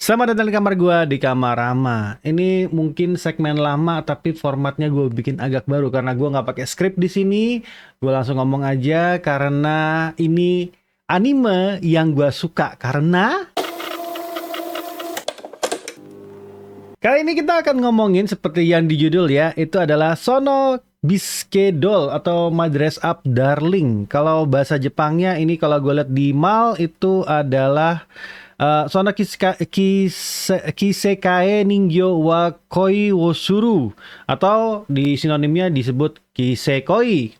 Selamat datang di kamar gua di Kamar Rama. Ini mungkin segmen lama tapi formatnya gue bikin agak baru karena gua nggak pakai skrip di sini. Gue langsung ngomong aja karena ini anime yang gua suka karena kali ini kita akan ngomongin seperti yang di judul ya, itu adalah Sono Bisuke Doll atau My Dress Up Darling. Kalau bahasa Jepangnya ini kalau gue lihat di mal itu adalah Sono Kisekae Ningyo wa Koi wo Suru atau di sinonimnya disebut Kisekoi.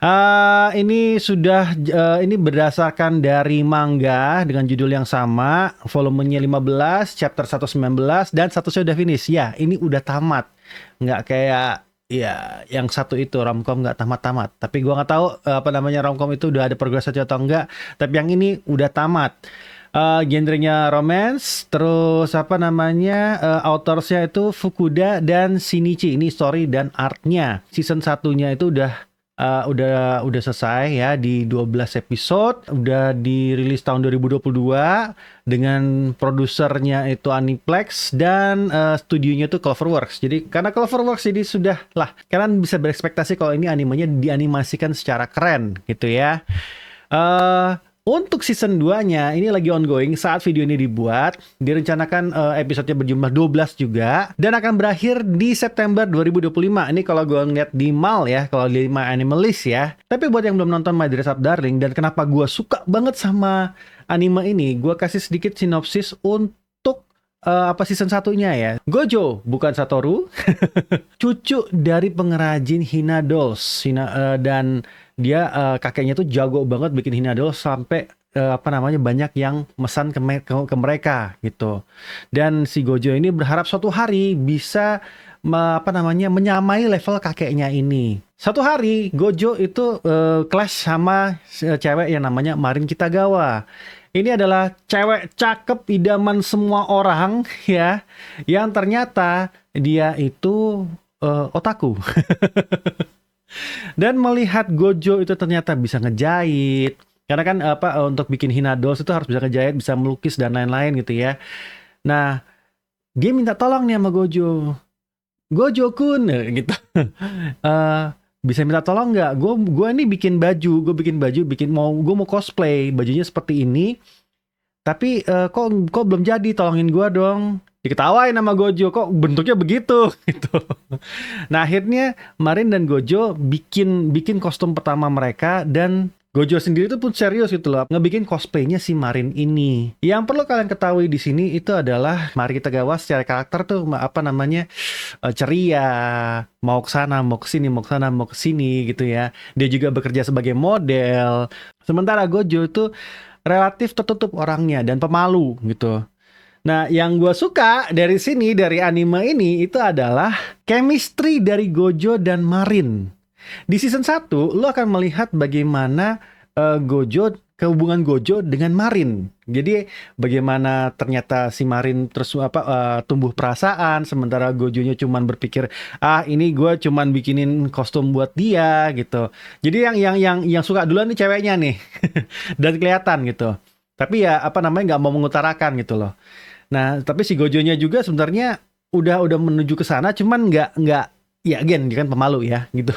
Ini berdasarkan dari manga dengan judul yang sama, volumenya 15, chapter 119 dan statusnya udah finish. Ya, ini udah tamat. Nggak kayak ya yang satu itu romcom nggak tamat-tamat. Tapi gua nggak tahu romcom itu udah ada progres atau enggak. Tapi yang ini udah tamat. Genrenya romance, terus autorsnya itu Fukuda dan Shinichi. Ini story dan artnya. Season satunya itu udah selesai ya di 12 episode, udah dirilis tahun 2022 dengan produsernya itu Aniplex dan studionya itu Cloverworks. Jadi karena Cloverworks jadi sudah lah, kalian bisa berekspektasi kalau ini animenya dianimasikan secara keren gitu ya. Untuk season 2-nya, ini lagi ongoing saat video ini dibuat. Direncanakan episodenya berjumlah 12 juga. Dan akan berakhir di September 2025. Ini kalau gue ngeliat di mal ya, kalau di My Animalist ya. Tapi buat yang belum nonton My Dress Up Darling, dan kenapa gue suka banget sama anime ini, gue kasih sedikit sinopsis untuk season satunya ya. Gojo, bukan Satoru. Cucu dari pengrajin Hina Dolls. Dan dia kakeknya tuh jago banget bikin Hina Dolls sampai banyak yang mesan ke mereka gitu. Dan si Gojo ini berharap suatu hari bisa menyamai level kakeknya ini. Suatu hari Gojo itu clash sama cewek yang namanya Marin Kitagawa. Ini adalah cewek cakep idaman semua orang ya, yang ternyata dia itu otaku. Dan melihat Gojo itu ternyata bisa ngejahit. Karena kan untuk bikin Hina Dolls itu harus bisa ngejahit, bisa melukis dan lain-lain gitu ya. Nah, dia minta tolong nih sama Gojo. Gojo-kun gitu. Bisa minta tolong nggak? Gue ini bikin baju, gue mau cosplay, bajunya seperti ini. Tapi kok belum jadi, tolongin gue dong. Diketawain sama Gojo, kok bentuknya begitu gitu. Nah, akhirnya Marin dan Gojo bikin kostum pertama mereka, dan Gojo sendiri itu pun serius gitu loh, ngebikin cosplaynya si Marin ini. Yang perlu kalian ketahui di sini itu adalah Marin Kitagawa secara karakter tuh ceria, mau ke sana, mau ke sini, mau ke sana, mau ke sini gitu ya. Dia juga bekerja sebagai model. Sementara Gojo itu relatif tertutup orangnya dan pemalu gitu. Nah, yang gue suka dari sini, dari anime ini, itu adalah chemistry dari Gojo dan Marin. Di season 1, lo akan melihat bagaimana hubungan Gojo dengan Marin. Jadi, bagaimana ternyata si Marin terus tumbuh perasaan, sementara Gojonya cuman berpikir, ini gue cuman bikinin kostum buat dia, gitu. Jadi, yang suka duluan nih ceweknya nih. Dan kelihatan gitu. Tapi ya, nggak mau mengutarakan gitu loh. Nah, tapi si Gojonya juga sebenarnya udah menuju ke sana, cuman nggak ya dia kan pemalu ya gitu.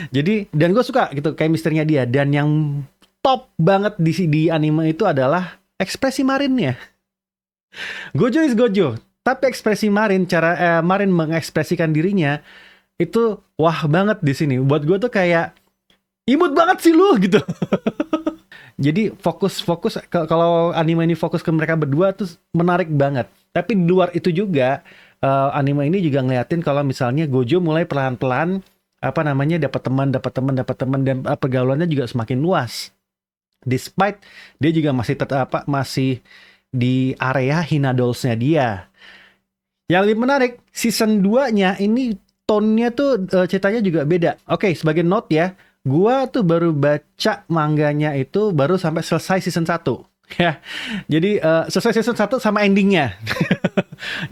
Jadi, dan gue suka gitu kayak misterinya dia. Dan yang top banget di anime itu adalah ekspresi Marinnya. Gojo is Gojo, tapi ekspresi Marin, cara Marin mengekspresikan dirinya itu wah banget di sini. Buat gue tuh kayak imut banget sih lu gitu. Jadi fokus kalau anime ini fokus ke mereka berdua tuh menarik banget. Tapi di luar itu juga anime ini juga ngeliatin kalau misalnya Gojo mulai pelan-pelan dapat teman dan pergaulannya juga semakin luas. Despite dia juga masih di area Hina Dolls-nya dia. Yang lebih menarik, season 2-nya ini tone-nya tuh ceritanya juga beda. Oke, sebagai note ya, gua tuh baru baca mangganya itu baru sampai selesai season 1. Ya, jadi sesuai season 1 sama endingnya.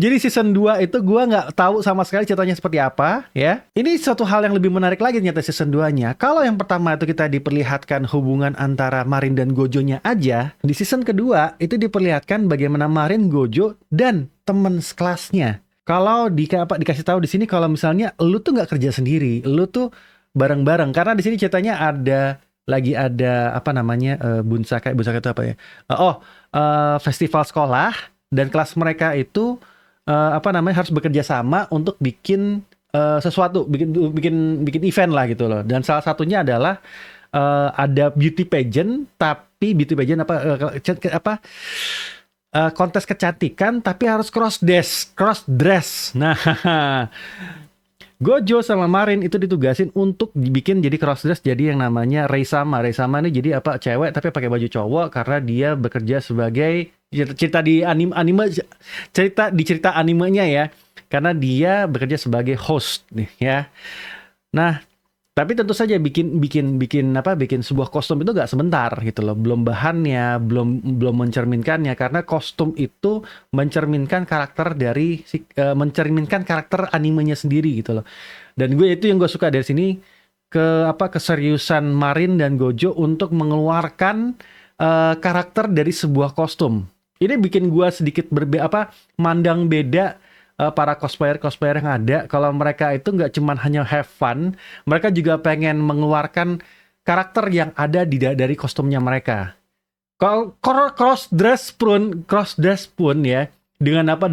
Jadi season 2 itu gua nggak tahu sama sekali ceritanya seperti apa, ya. Ini suatu hal yang lebih menarik lagi ternyata season 2-nya. Kalau yang pertama itu kita diperlihatkan hubungan antara Marin dan Gojo-nya aja, di season kedua itu diperlihatkan bagaimana Marin, Gojo, dan temen sekelasnya. Kalau dikasih tahu di sini kalau misalnya lu tuh nggak kerja sendiri, lu tuh bareng-bareng. Karena di sini ceritanya lagi ada apa namanya Bunsaka itu apa ya? Festival sekolah dan kelas mereka itu apa namanya harus bekerja sama untuk bikin sesuatu, bikin event lah gitu loh. Dan salah satunya adalah ada beauty pageant, tapi beauty pageant kontes kecantikan tapi harus cross dress. Nah, Gojo sama Marin itu ditugasin untuk dibikin jadi crossdress jadi yang namanya Reisama. Reisama ini jadi apa cewek tapi pakai baju cowok karena dia bekerja sebagai cerita di cerita animenya ya. Karena dia bekerja sebagai host nih ya. Nah, tapi tentu saja bikin sebuah kostum itu nggak sebentar gitu loh. Belum bahannya, belum mencerminkannya karena kostum itu mencerminkan karakter mencerminkan karakter animenya sendiri gitu loh. Dan itu yang gue suka dari sini keseriusan Marin dan Gojo untuk mengeluarkan karakter dari sebuah kostum. Ini bikin gue sedikit mandang beda para cosplayer yang ada, kalau mereka itu nggak cuma hanya have fun, mereka juga pengen mengeluarkan karakter yang ada dari kostumnya mereka. Kalau cross dress pun ya dengan apa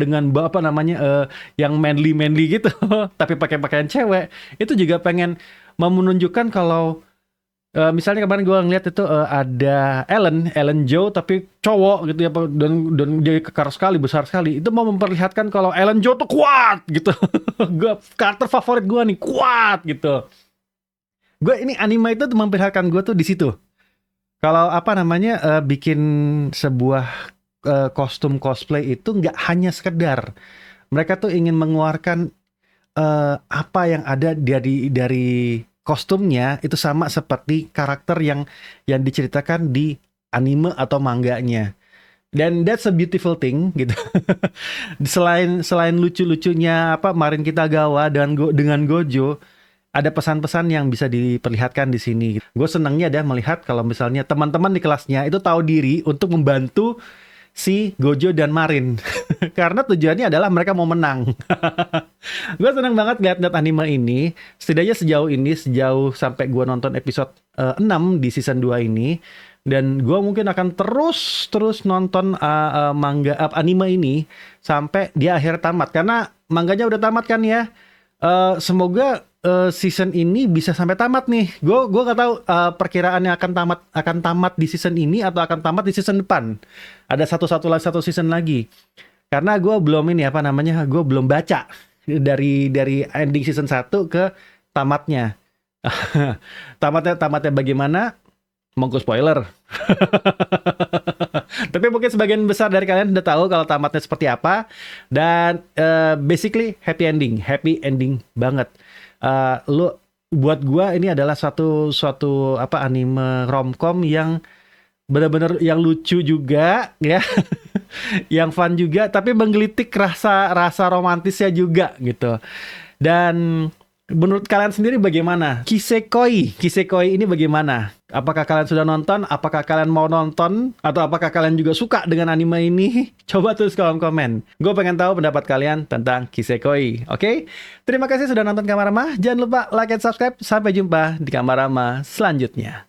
namanya yang manly gitu, tapi pakai pakaian cewek, itu juga pengen menunjukkan kalau misalnya kemarin gue ngeliat itu ada Ellen Joe tapi cowok gitu ya dan dia kekar sekali, besar sekali. Itu mau memperlihatkan kalau Ellen Joe tuh kuat gitu. Karakter favorit gue nih kuat gitu. Ini anime itu memperlihatkan gue tuh di situ. Kalau apa namanya bikin sebuah kostum cosplay itu nggak hanya sekedar mereka tuh ingin mengeluarkan apa yang ada dari kostumnya itu sama seperti karakter yang diceritakan di anime atau mangganya. Dan that's a beautiful thing gitu. Selain lucu-lucunya Marin Kitagawa dengan Gojo, ada pesan-pesan yang bisa diperlihatkan di sini. Gue senangnya ada melihat kalau misalnya teman-teman di kelasnya itu tahu diri untuk membantu si Gojo dan Marin. Karena tujuannya adalah mereka mau menang. Gue seneng banget lihat anime ini. Setidaknya sejauh sampai gue nonton episode 6 di season 2 ini. Dan gue mungkin akan terus nonton anime ini sampai di akhir tamat. Karena mangganya udah tamat kan ya. Semoga season ini bisa sampai tamat nih. Gue gak tahu perkiraannya akan tamat di season ini atau akan tamat di season depan. Ada satu season lagi. Karena gue belum gue belum baca dari ending season 1 ke tamatnya. tamatnya bagaimana? Monggo spoiler. Tapi mungkin sebagian besar dari kalian udah tahu kalau tamatnya seperti apa. Dan basically happy ending banget. Buat gua ini adalah suatu anime romcom yang benar-benar yang lucu juga ya. Yang fun juga tapi menggelitik rasa romantisnya juga gitu. Dan menurut kalian sendiri bagaimana? Kisekoi ini bagaimana? Apakah kalian sudah nonton? Apakah kalian mau nonton? Atau apakah kalian juga suka dengan anime ini? Coba tulis kolom komen. Gue pengen tahu pendapat kalian tentang Kisekoi. Oke? Terima kasih sudah nonton Kamarama. Jangan lupa like and subscribe. Sampai jumpa di Kamarama selanjutnya.